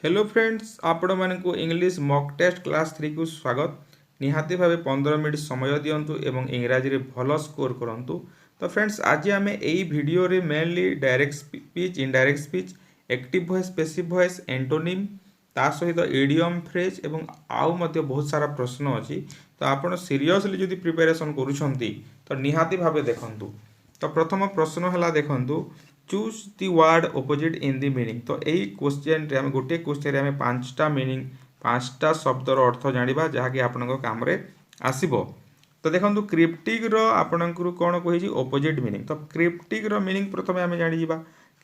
Hello friends आपण मानक English mock test class 3 को स्वागत। निहाती भाव 15 मिनट समय दिंतु एवं इंग्राजी रे भल स्कोर करंतु। तो फ्रेंड्स आज आम यही वीडियो रे mainly direct speech indirect speech active voice passive voice antonym ता सहित इडियम फ्रेज एवं आउ मध्य बहुत सारा प्रश्न अच्छी। तो आपण सीरियसली जदि प्रिपेरेसन करूछंती तो निहाती भाव देखंतु। तो प्रथम प्रश्न है देखंतु choose the word opposite in the meaning. तो यही क्वेश्चन रे गोटे क्वेश्चन रे हमें पांचटा मीनिंग पांचटा शब्दर अर्थ जानिबा जहाँकि आपन काम रे आसीबो। तो देखंतु क्रिप्टिक रो आपनकर कोन कहि ऑपोजिट मीनिंग। तो क्रिप्टिक रो मीनिंग प्रथमे हमें जानि जिबा।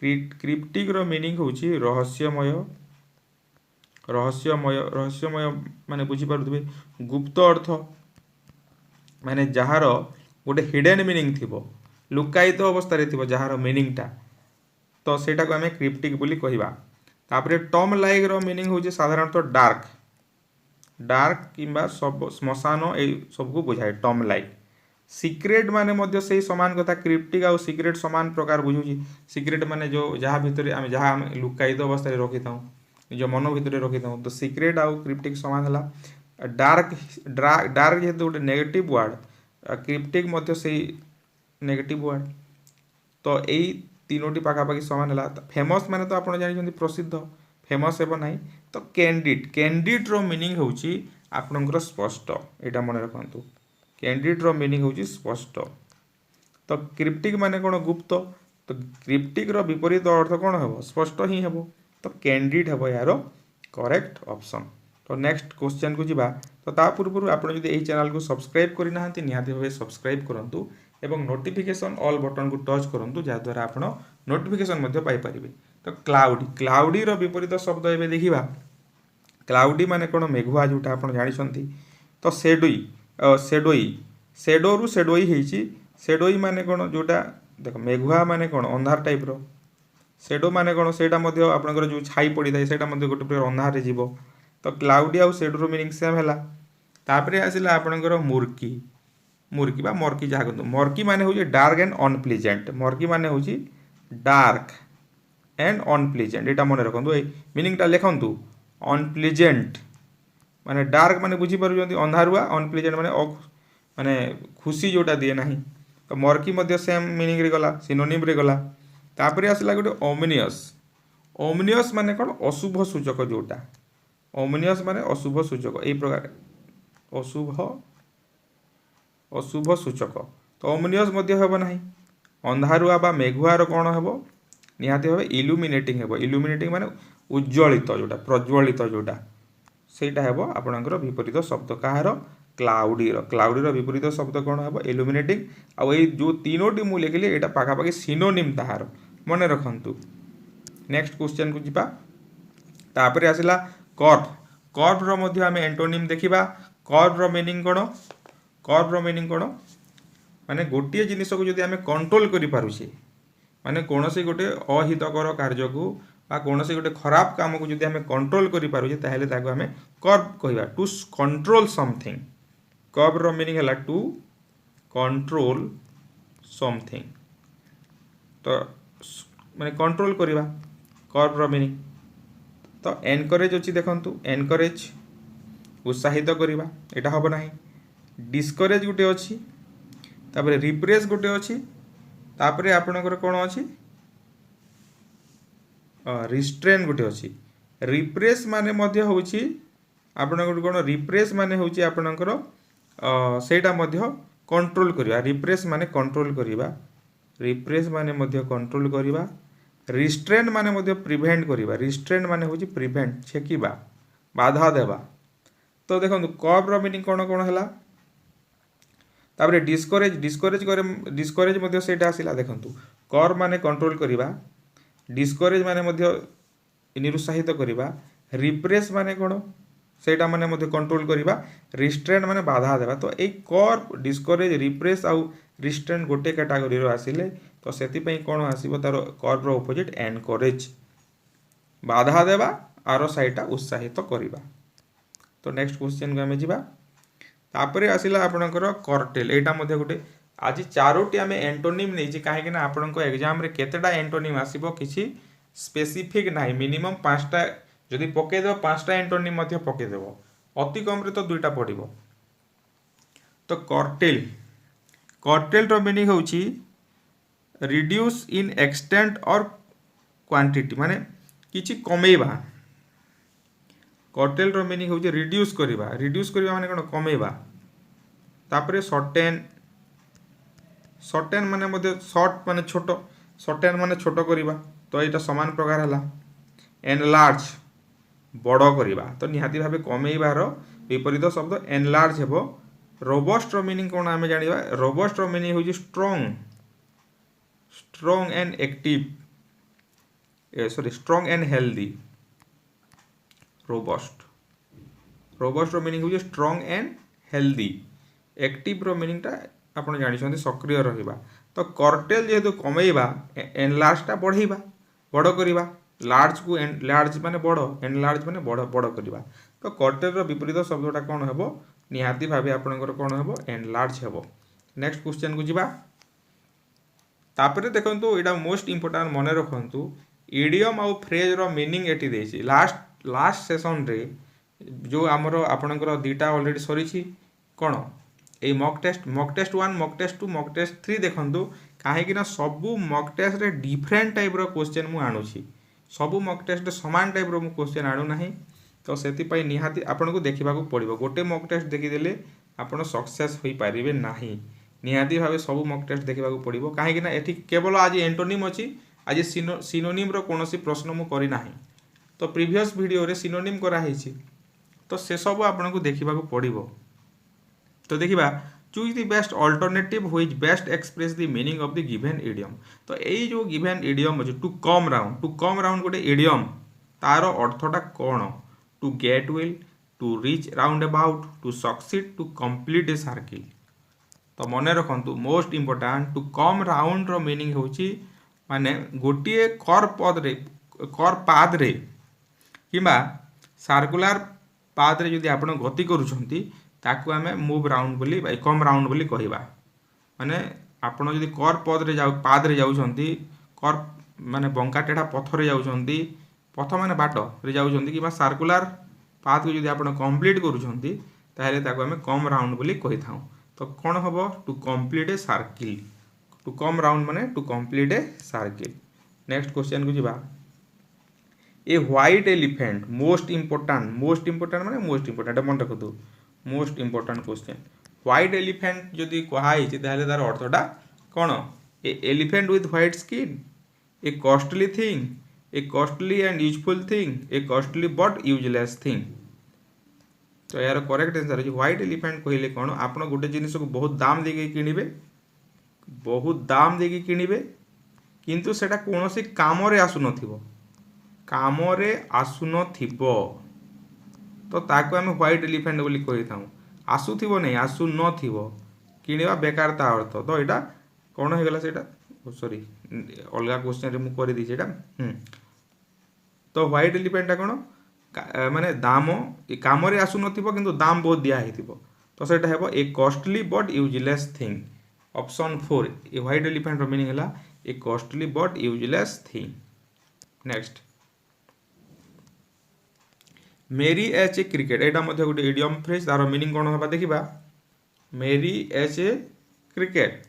क्रिप्टिक रो मीनिंग होची रहस्यमय रहस्यमय रहस्यमय माने बुझी पारुथबे गुप्त अर्थ माने जहार गोटे हिडन मीनिंग थिबो लुकायित अवस्था रे थिबो जहार मीनिंग टा। तो सेटा को आम क्रिप्टिक बोली कहवा। तापरे टम लाइक रो मीनिंग होचे साधारणतः डार्क डार्क किंबा सब श्मशान ए सब को बुझाए टम लाइक। सिक्रेट माने मध्य से समान कथा क्रिप्टिक आउ सिक्रेट समान प्रकार बुझुची। सिक्रेट माने जो जहाँ भितर आम जहाँ लुकायित अवस्था रे रखी था निज मन भितर रखी था। तो सिक्रेट आउ क्रिप्टिक समान है। डार्क डार्क जेहेतु गोटे नेगेटिव वर्ड क्रिप्टिक मध्य से नेगेटिव वर्ड। तो यही तीनोटी पाखापाखि सामान है। फेमस माने तो आप जानते प्रसिद्ध फेमस हे ना। तो कैंडिड कैंडिड रो मीनिंग होची आपनकर स्पष्ट एटा मन रखंतु। कैंडिड रो मीनिंग होची स्पष्ट। तो क्रिप्टिक माने कोन गुप्त। तो क्रिप्टिक रो विपरीत अर्थ कोन हेबो स्पष्ट ही हेबो। तो कैंडिड हेबो यार करेक्ट ऑप्शन। तो नेक्स्ट क्वेश्चन को जिबा। तो ता पूर्व आप चैनल को सब्सक्राइब करना निहाती भाव सब्सक्राइब करंतु एवं नोटिफिकेशन ऑल बटन को टच करंतु जहाँद्वारा आप नोटिफिकेशन पाई पारिबे। तो क्लाउडी क्लाउडी रो विपरीत शब्द एबे देखिबा। क्लाउडी माने कोन मेघुआ जोटा आप जानिछंती। तो सेडोई सेडोई सेडोरु सेडोई हेची। सेडोई माने कोन जोटा देख मेघुआ माने कोन अंधार टाइप रो। सेडो माने कोन सेटा मध्य आपनकर जो छाई पड़ी थाए सेटा मध्य गोटे प्रकार अंधार रे जीवो। तो क्लाउडी आउ सेडो रो मीनिंग सेम हैला। तापरे आसिला आपनकर मुर्की मुर्की बा मर्की जहाँ कहते मर्की माने होची डार्क एंड अनप्लीजेंट। मर्की माने होची डार्क एंड अनप्लीजेंट एटा मन रखंतु। ए मीनिंग टा लिखंतु अनप्लीजेंट माने डार्क माने बुझी पारुछंती अंधारुआ अनप्लीजेंट माने माने खुशी जोटा दिए नाही। तो मर्की मध्य सेम मीनिंग रे गला सिनोनिम रे गला। तापरे आसला गोटे ओमिनियस ओमिनियस माने कोन अशुभ सूचक जोटा ओमिनियस माने अशुभ सूचक एई प्रकार अशुभ अशुभ सूचक। तो ओमिनियस मध्य हेबो नाही। अंधारुआ बा मेघुआर कोन हेबो निहाती भाव इल्युमिनेटिंग हेबो। इल्युमिनेटिंग माने उज्ज्वलित जोटा प्रज्वलित जोटा सेटा हेबो आपनकर विपरीत शब्द कहार क्लाउडीर। क्लाउडीर विपरीत शब्द कोन हेबो इल्युमिनेटिंग। आ ए जो तीनोटी मु लिखिली एटा पाखापाखि सिनोनिम ताहार मन रखंतु। नेक्स्ट क्वेश्चन को जिबा। तापरे आसिला कर्व कर्व रो मध्य हम एंटोनिम देखिबा। कर्व रो मीनिंग कोन कर्व रो मीनिंग कोन माने गोटे जिनिस को जदि आम कंट्रोल करि पारुछे माने कोनोसी गोटे अहितकर कार्य को बा कोनोसी गोटे खराब काम को जदि आम कंट्रोल करि पारुछे ताहेले ताको आम कर्व कहबा to control something. Curve row meaning हैला टू कंट्रोल समथिंग। तो माने कंट्रोल करिबा कर्व रो मीनिंग। तो एनकरेज अछि देखंतु एनकरेज उत्साहित करिबा एटा होबो नाही। डिस्करेज गोटे अच्छी तापरे रिप्रेस गोटे अच्छी तापरे आपनकर कोन अच्छी रिस्ट्रेन गोटे अच्छी। रिप्रेस माने मध्य होची आपनकर कोन रिप्रेस माने होची आपनकर सेटा मध्य कंट्रोल करिबा। रिप्रेस माने कंट्रोल करिबा रिप्रेस माने मध्य कंट्रोल करिबा। रिस्ट्रेन माने मध्य प्रिवेंट करिबा। रिस्ट्रेन माने होची प्रिवेंट छेकिबा बाधा देबा। तो देखंतु कर्व रो मीनिंग कोन कोन हैला। तापरे डिस्करेज डिस्करेज करे डिस्करेज मध्य सेटा आसिला देखंतु कर्व माने कंट्रोल करिबा डिस्करेज माने मध्य निरुत्साहित करिबा रिप्रेस माने कोन सेटा माने मध्य कंट्रोल करिबा रिस्ट्रेन माने बाधा देबा। तो ए कर्व डिस्करेज रिप्रेस आउ रिस्ट्रेन गोटे कैटेगरी रो आसिले तो सेति पई कोन आसीबो तार कर्व रो ऑपोजिट एनकरेज बाधा देबा आरो साइटा उत्साहित करिबा। तो नेक्स्ट क्वेश्चन को आमे जिबा। तापरे आसिला आपनकर कर्टेल एटा मध्य गोटे आज चारोटी आम एंटोनिम नहीं कहीं आपन एग्जाम रे केतेटा एंटोनिम आसीबो किछि स्पेसिफिक नाही मिनिमम 5टा जदि पकईदेव 5टा एंटोनिम पकईदेव अति कम तो 2टा पड़ो। तो कर्टेल रो मीनिंग होची रिड्यूस इन एक्सटेंट और क्वांटिटी माने किछि कमेइबा। कर्टेल रो मीनिंग होची रिड्यूस करबा माने कोन कमेइबा। तापरे सर्टेन माने मध्ये शॉर्ट माने छोट सर्टेन माने छोट करबा तो एटा समान प्रकार हला। एनलार्ज बड़ करबा तो निहाती भाबे कमेइबार विपरीत शब्द एनलार्ज हेबो। रोबस्ट रो मीनिंग कोन आमे जानिबा। रोबस्ट रो मीनिंग होची strong and active strong and healthy. Robust रो मीनिंग होची स्ट्रॉन्ग एंड हेल्दी। एक्टिव रो मीनिंग टा आपण जानि छथि सक्रिय रहिबा। तो कर्टेल जेहेतु कमेइबा एनलार्ज टा बढ़ेइबा बड़ करबा। लार्ज को लार्ज माने बड़ एनलार्ज माने बड़ करबा। तो कर्टेल रो विपरीत शब्दटा कोन हेबो निहाती भाबे आपनकर कोन हेबो एनलार्ज हेबो। नेक्स्ट क्वेश्चन को जिबा। तापरे देखंतु एटा मोस्ट इंपोर्टेंट मने रखंतु इडियम आ फ्रेज रो मीनिंग एटी देछि। लास्ट सेशन रे जो हमरो आपनकर दुटा ऑलरेडी सरीछि कोन ए mock test 1 mock test 2 mock test 3 देखंतु काहे कि ना सबु मॉक टेस्ट रे डिफरेंट टाइप रो क्वेश्चन मु आनुछि। सबु मॉक टेस्ट समान टाइप रो मु क्वेश्चन आनु नाही। तो सेति पई निहाती आपनको देखिबा को पड़िबो। गोटे मॉक टेस्ट देखि देले आपण सक्सेस होई पारिबे नाही। निहाती भाबे सबु मॉक टेस्ट देखिबा को पड़िबो काहे कि ना एठी केवल आज एंटोनिम अछि। आज सिनोनिम रो कोनोसी प्रश्न मु करि नाही। तो प्रीवियस वीडियो रे सिनोनिम करा हिछि तो से सब आपनको देखिबा को पड़िबो। तो देखिबा choose the best alternative which best express the meaning of the given idiom. तो एई जो गिवन इडियम अछि टू कम राउंड गोटे इडियम तार अर्थटा कोन। To get well to reach round about to succeed to complete a circle. तो मन रखंतु most important to come round रो मीनिंग होची माने गोटिए कर पाथ रे किबा सर्कुलर पाथ रे जदि आपण गति करूछंती ताकू आमे मूव राउंड बोली कम राउंड बोली कहिबा। माने आपण जदि कर पाथ रे जाउछंती कर माने बंका टेढ़ा पथ रे जाउछंती पथ माने बाट रे जाउछंती किबा सर्कुलर पाथ को जदि आपण कंप्लीट करूछंती ताहेले ताकू आमे कम राउंड बोली कहिथाउ। तो कौन हम to complete a circle. To come round माने to complete a circle. Next question को जिबा। A white elephant most important माने मोस्ट इंपोर्टेंट मन रखतु most important question. White elephant जदि कहाई छि ताले तार अर्थटा कोन। A elephant with white skin a costly thing a costly and useful thing a costly but useless thing. तो यार करेक्ट आंसर है व्हाइट एलिफेंट कहले कोन आपण गोटे जिनिस को बहुत दाम देके किनिबे किंतु सेटा कोनोसी काम रे आसुनथिबो तो ताको हम व्हाइट एलिफेंट बोली कहि थाउ। आसुथिबो नै आसु नथिबो किनिबा बेकार ता अर्थ। तो एटा कोन हे गला सेटा सॉरी अलगा क्वेश्चन रे मु करि दी सेटा। तो व्हाइट एलिफेंट ता कोन माने दाम काम रे आसु नथिबो किंतु दाम बहुत दिया हेतिबो तो सेटा हेबो a costly but useless thing. Option 4 a white elephant रो मीनिंग हला a costly but useless thing. Next merry as a cricket एटा मध्ये गोटे इडियम फ्रेज तार मीनिंग कोन होबा देखिबा। Merry as a cricket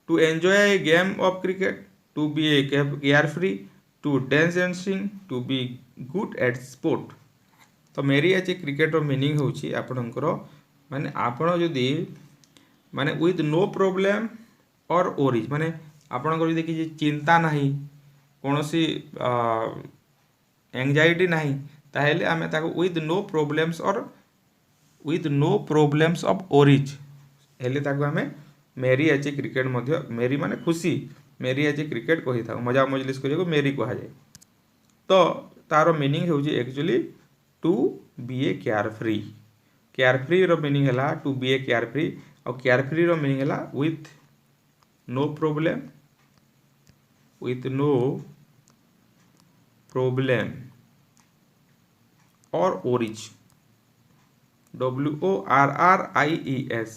to enjoy a game of cricket to be a carefree to dance and sing to be good at sport. तो merry as a cricket रो meaning होची आपनकर माने आपण जदि माने विथ नो प्रॉब्लम और ओरिज माने आपनकर जदि कि चिंता नाही कोनोसी एंजाइटी नाही ताहेले आमे ताको विथ नो प्रॉब्लम्स ऑफ ओरिज हेले ताको आमे मेरी एच ए क्रिकेट मध्ये मेरी माने खुशी मेरी एच ए क्रिकेट कहि था मजा मजलिस करियो मेरी कहा जाए। तो तार मीनिंग होची actually to be a carefree रो मीनिंग हला to be a carefree और केयर फ्री रो मीनिंग हला विथ नो प्रॉब्लम और ओरिज WORRIES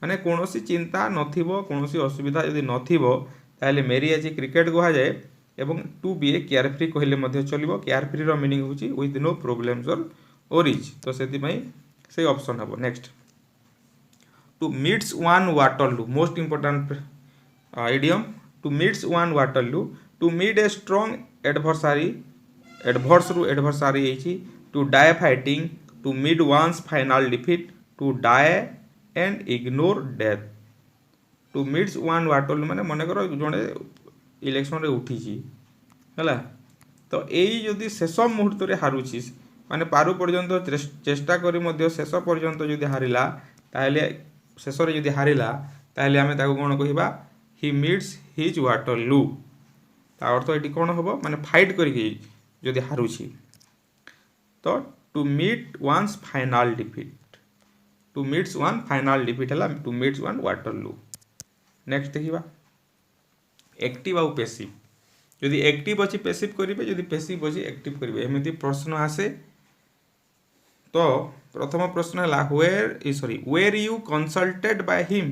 माने कोनोसी चिंता नथिबो कोनोसी असुविधा यदि नथिबो ताले मेरी एच क्रिकेट कहा जाए एवं टू बी ए केयरफ्री कहले मध्य चलिबो केयरफ्री रो मीनिंग होची विथ नो प्रॉब्लम्स और ओरिज तो सेति पई से ऑप्शन हबो next to meets one Waterloo most important idiom to meets one waterloo to meet a strong adversary adverse ru adversary ହେଇଛି to die fighting to meet one's final defeat to die and ignore death to meets one waterloo ମାନେ ମନେକର ଜଣେ election ରେ ଉଠିଛି ହେଲା ତ ଏଇ ଯଦି ଶେଷ ମୁହୂର୍ତ୍ତରେ ହାରୁଛି ମାନେ ପାରୁ ପର୍ଯ୍ୟନ୍ତ ଚେଷ୍ଟା କରି ମଧ୍ୟ ଶେଷ ପର୍ଯ୍ୟନ୍ତ ଯଦି ହାରିଲା ତାହେଲେ ଶେଷରେ ଯଦି ହାରିଲା ତାହେଲେ ଆମେ ତାକୁ କ'ଣ କହିବା he meets his waterloo ତା ଅର୍ଥ ଏଠି କ'ଣ ହେବ ମାନେ ଫାଇଟ୍ କରିକି ଯଦି ହାରୁଛି ତ to meet one's final defeat to meets one final defeat ହେଲା to meets one waterloo next देखिबा एक्टिव आउ पैसिव यदि एक्टिव अछि पैसिव करिवे यदि पैसिव अछि एक्टिव करिवे एमिति प्रश्न आसे तो प्रथम प्रश्न हला where you consulted by him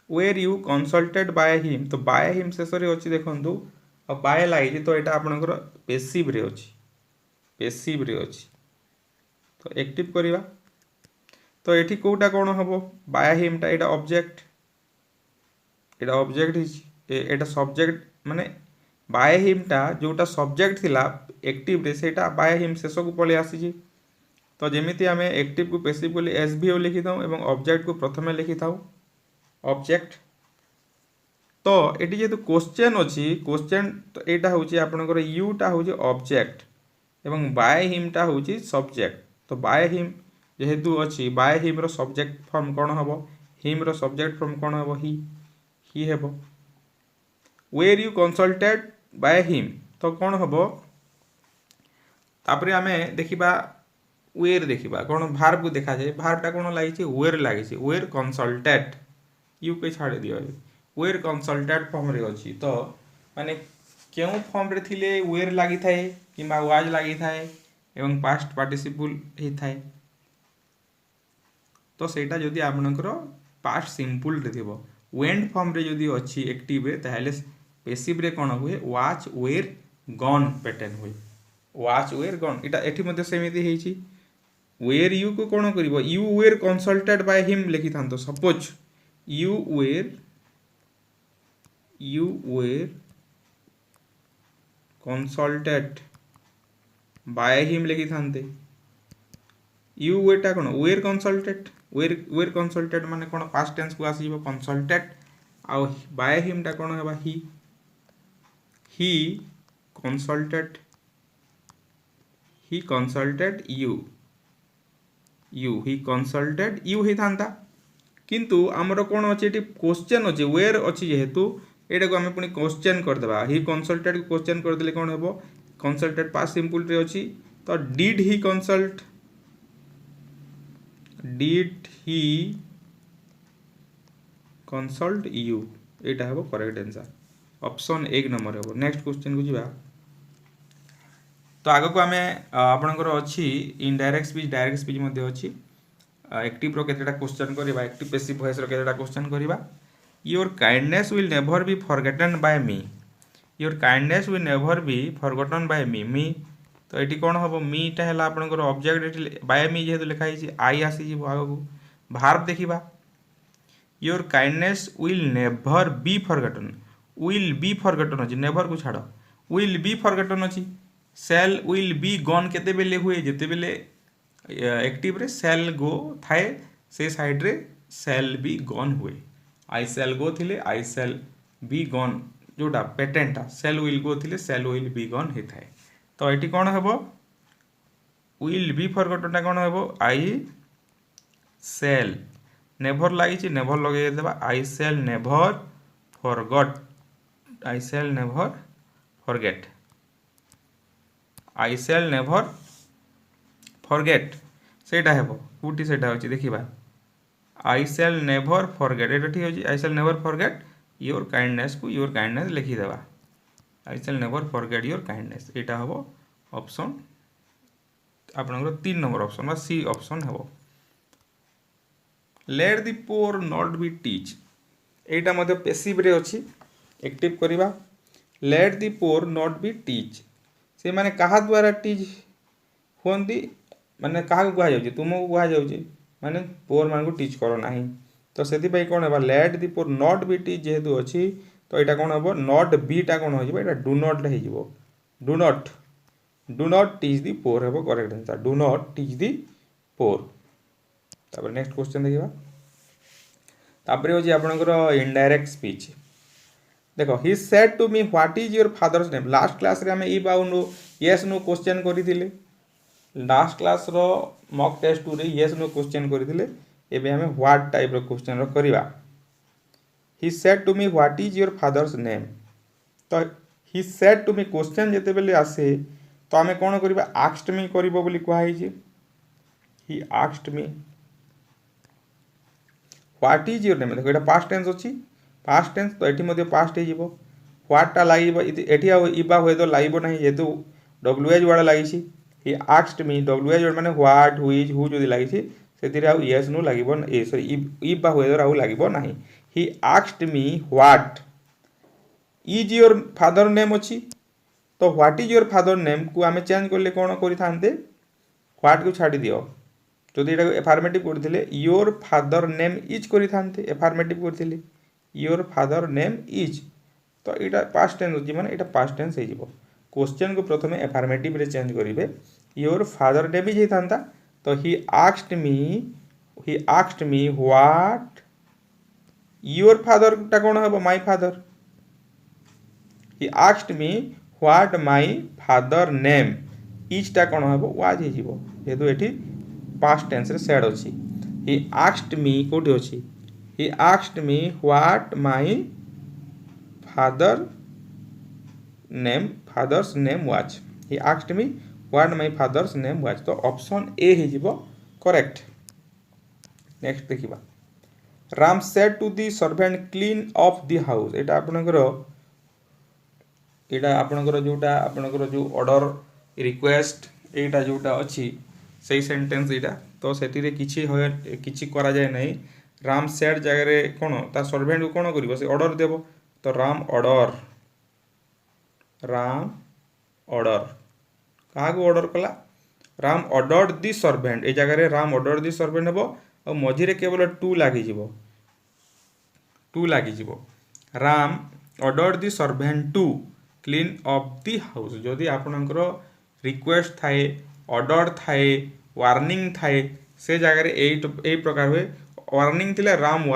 where you consulted by him तो बाय हिम शेष रे अछि देखंतु आ बाय लागि तो एटा आपनकर पैसिव रे अछि तो एक्टिव करिवा तो एठी कोटा कोन हबो बाय हिम टा एटा ऑब्जेक्ट एटा सब्जेक्ट माने बाय हिम टा जोटा सब्जेक्ट थिला एक्टिव रे सेटा बाय हिम शेष को पले आसी जी तो जेमिति आमे एक्टिव को पैसिव को एसवीओ लिखि दाउ एवं ऑब्जेक्ट को प्रथमे लिखि थाउ ऑब्जेक्ट तो एटी जेतु क्वेश्चन अछि क्वेश्चन तो एटा होची आपनकर यू टा होची ऑब्जेक्ट एवं बाय हिम टा होची सब्जेक्ट तो बाय हिम जेहेतु अछि बाय हिम रो सब्जेक्ट फॉर्म कोन हबो हिम रो सब्जेक्ट फॉर्म कोन हबो ही हेबो were you consulted by him तो कोन हबो तापरे आमे देखिबा वेयर देखिबा कोन वर्ब को देखा जाय वर्ब टा कोन लागि छि वेयर लागि छि वेयर कंसल्टेड यू के छाड़ दियो वेयर कंसल्टेड फॉर्म रे अछि तो माने केउ फॉर्म रे थिले वेयर लागि थाए किबा वाज लागि थाए एवं पास्ट पार्टिसिपल हे थाए तो सेटा जदी आपनकर पास्ट सिंपल रे थिबो वेंट फॉर्म रे जदी अछि एक्टिव रे ताहेले पैसिव रे कोन हुए वाच वेयर गॉन पैटर्न हुए वाच वेयर गॉन इटा एठी मध्ये सेमिति हेछि वेयर यू को कोन करिवो you were consulted by him लिखि थांतो suppose you were consulted by him लिखि थांते you were टा कोन were consulted माने कोन past tense को आसीबो consulted आ by him टा कोन हेबा he consulted you he consulted you हे थांता किंतु हमर कोन अछि एटी क्वेश्चन अछि वेयर अछि जेहेतु एटा को हम पुनी क्वेश्चन कर देबा ही कंसल्टेड को क्वेश्चन कर देले कोन हेबो कंसल्टेड पास्ट सिंपल रे अछि तो डिड ही कंसल्ट यू एटा हेबो करेक्ट आंसर ऑप्शन 1 नंबर हेबो नेक्स्ट क्वेश्चन को जिबा तो आगो को हमें आपनकर अछि इनडायरेक्ट स्पीच डायरेक्ट स्पीच मध्ये अछि एक्टिव रो केतेटा क्वेश्चन करबा एक्टिव पैसिव वॉइस रो केतेटा क्वेश्चन करबा your kindness will never be forgotten by me your kindness will never be forgotten by me तो एटी कोन हबो मी टा हला आपनकर ऑब्जेक्ट एटी बाय मी जेहेतु लिखा हिची आई आसी जी आगो वर्ब देखिबा your kindness will never be forgotten अछि नेवर को छाड़ो विल बी फॉरगेटन अछि शैल विल बी गॉन केते बेले हुए जेते बेले एक्टिव रे शैल गो थाए से साइड रे शैल बी गॉन हुए आई शैल गो थिले आई शैल बी गॉन जोटा पेटेंटा शैल विल गो थिले शैल विल बी गॉन हे थाए तो एटी कोन हेबो विल बी फॉरगेटन कोन हेबो आई शैल नेवर लागि छि नेवर लगे देबा I shall never forgot I shall never forget I shall never forget सेटा हेबो कुटी सेटा होची देखिबा आई शैल नेवर फॉरगेट एटा ठीक होची I shall never forget your kindness लिखि देबा I shall never forget your kindness एटा हेबो ऑप्शन आपनकर 3 नंबर ऑप्शन बा सी ऑप्शन हेबो let the poor not be teach एटा मध्ये पैसिव रे अछि एक्टिव करिबा let the poor not be teach से माने कहा द्वारा टीच हुंती माने कहा कह जाउची तुमको कह जाउची माने पोर मान को टीच करो नाही तो सेति भाई कोन हेबा let the poor not be teach जेहेतु अछि तो एटा कोन हेबो नॉट बी टा कोन हो जिवो एटा डू नॉट हे जिवो do not teach the poor हेबो correct answer do not teach the poor तापर नेक्स्ट क्वेश्चन देखिबा तापर हो जी आपनकर इनडायरेक्ट स्पीच देखो he said to me what is your father's name last class रे हमें ई बाउ नो यस नो क्वेश्चन करिथिले लास्ट क्लास रो मॉक टेस्ट 2 रे यस नो क्वेश्चन करिथिले एबे हमें व्हाट टाइप रो क्वेश्चन रो करिवा he said to me what is your father's name तो he said to me question जेते बेले आसे तो हमें कोन करिवा आस्क्ड मी करिवो बोली कहै छै he asked me what is your name देखो एटा पास्ट टेंस अछि पास्ट टेंस तो एठी मध्ये पास्ट हे जिवो व्हाट टा लागिवो एठी आ इबा होय तो लागिवो नाही जेतु डब्ल्यूएच वाला लागि छी he asked me WH word माने व्हाट व्हिच हु जदी लागि छी सेतिरे आ यस नो लागिवो ए सॉरी इबा होय तो राहु लागिवो नाही he asked me what is your father name अछि तो what is your father name को आमे चेंज करले कोन करि थानते व्हाट को छाडी दियो जदि एटा एफर्मेटिव करथिले योर फादर नेम इज करि थानते एफर्मेटिव करथिले योर फादर नेम इज तो एटा पास्ट टेंस अछि माने एटा पास्ट टेंस हे जिवो क्वेश्चन को प्रथमे एफर्मेटिव रे चेंज करिवे योर फादर नेम इज हे थांता तो he asked me what your father टा कोन हबो my father he asked me what my father name is टा कोन हबो वाज हे जिवो हेतु एठी पास्ट टेंस रे सेड अछि ही आस्क्ड मी कोठी अछि he asked me what my father's name was he asked me what my father's name was तो ऑप्शन ए हे जिवो करेक्ट नेक्स्ट देखिबा Ram said to the servant clean up the house एटा आपनकर जोटा आपनकर जो ऑर्डर रिक्वेस्ट एटा जोटा अछि सही सेंटेंस एटा तो सेति रे किछि करा जाय नै राम सेड जगह रे कोन ता सर्वेंट को कोन करिवो से ऑर्डर देबो तो राम ऑर्डर कहा को ऑर्डर कला राम ऑर्डर्ड दी सर्वेंट ए जगह रे राम ऑर्डर दी सर्वेंट हेबो और मझी रे केवल टू लागि जिवो Ram ordered the servant to clean up the house जदी आपनकर रिक्वेस्ट थाए ऑर्डर थाए वार्निंग थाए से जगह रे ए प्रकार हुए वार्निंग थिले राम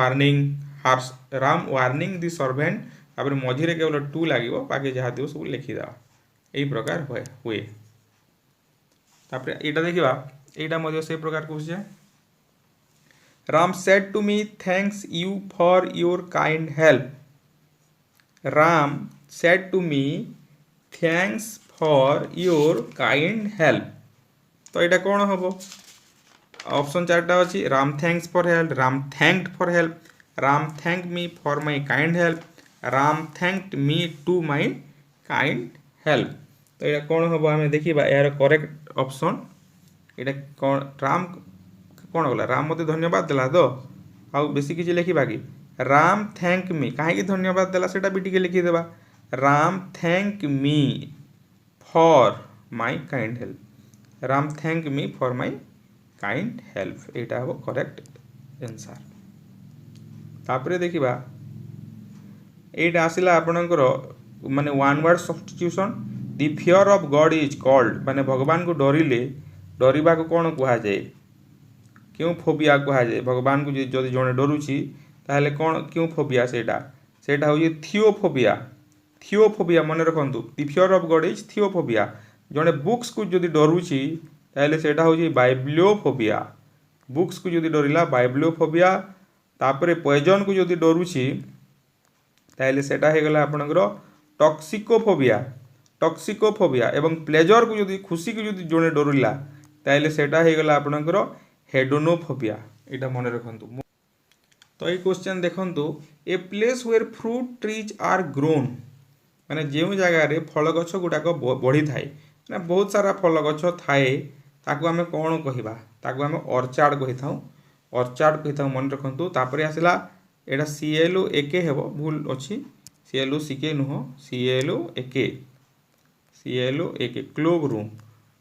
वार्निंग दी सर्वेंट तापर मझी रे केवल टू लागिवो बाकी जहा दियो सब लिखि दा एई प्रकार हुए तापर एटा देखिबा एटा मध्ये से प्रकार question Ram said to me thanks you for your kind help Ram said to me thanks for your kind help तो एटा कोन हबो ऑप्शन चारटा अछि Ram thanks for help Ram thanked for help Ram thank me for my kind help Ram thanked me to my kind help तो एटा कोन हबो हमें देखिबा यार करेक्ट ऑप्शन एटा कोन राम कोन होला राम मते धन्यवाद देला तो आ बेसी किछि लिखिबा कि राम थैंक मी काहे कि धन्यवाद देला सेटा भी टिके लिखि देबा Ram thank me for my kind help Ram thank me for my kind help एटा हो करेक्ट आंसर तापरे देखिबा एटा आसिला आपनकर माने one word substitution the fear of God is called माने भगवान को डरिबा को कोन कहा जाय क्यों फोबिया कहा जाय भगवान को जदि जने डरुची ताहले कोन क्यों फोबिया सेटा हो थियोफोबिया मन रखंतु the fear of God is theophobia जने बुक्स को जदि डरुची ताहले सेटा हो बाइब्लियोफोबिया बुक्स को जदि डरिला बाइब्लियोफोबिया तापरे पॉइजन को जदि डरुची ताहले सेटा हे गला आपनकर टॉक्सिकोफोबिया एवं प्लेजर को जदि खुशी को जदि जने डरिला ताहले सेटा हे गला आपनकर हेडोनोफोबिया एटा मन रखंतु तो ये क्वेश्चन देखंतु a place where fruit trees are grown माने जेउ जगह रे फल गछ गुडाक बढ़ी थाए ना बहुत सारा फल गछ थाए ताकू आमे कोन कहिबा ताकू आमे ऑर्चार्ड कहि थाउ मन रखंतु तापरे आसिला एटा CLO एके हेबो भूल अछि CLOCK नुह CLOAK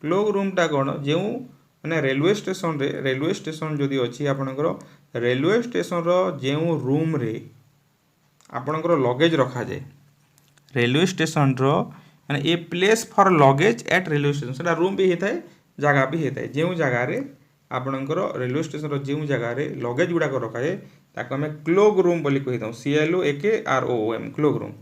क्लोग रूमटा कौन जो मैंने रेलवे स्टेशन जदि अच्छी आपणकर रेलवे स्टेशन जो रूम रे आपणकर लगेज रखा जाए रेलवे स्टेशन माने a place for luggage eight railway station से रूम भी होता है जगह भी होता है जो जगार आपणकर रेलवे स्टेशन जो जगार लगेज गुड़ाक रखा जाए ताको आम क्लोग रूम बोली कही था CLOAKROOM क्लोग रूम।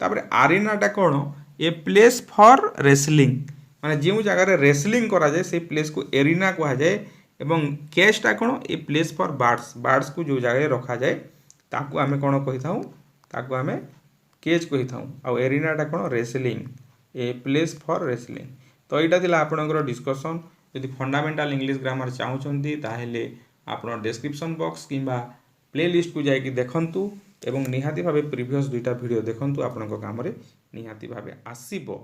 तापर आरीनाटा कौन ए प्लेस फॉर रेसलिंग माने जो जगार रेसलिंग करा जाए से प्लेस को एरिना कहा जाए एवं केजटा कौन ए प्लेस फॉर बार्ड्स को जो जगह रखा जाए ताको आम कौन कही था ताको आम केज कही था आउ एरिनाटा कौन wrestling a place for wrestling. तो यहाँ थिला आपणकर डिस्कसन यदि फंडामेंटाल इंग्लिश ग्रामर चाहूँगी ताहेले आपण डिस्क्रिप्शन बॉक्स किंबा प्ले लिस्ट को जाइए देखंतु एवं निहाती भावे प्रीवियस 2टा वीडियो देखंतु आपणक काम रे निहाती भावे आसीबो।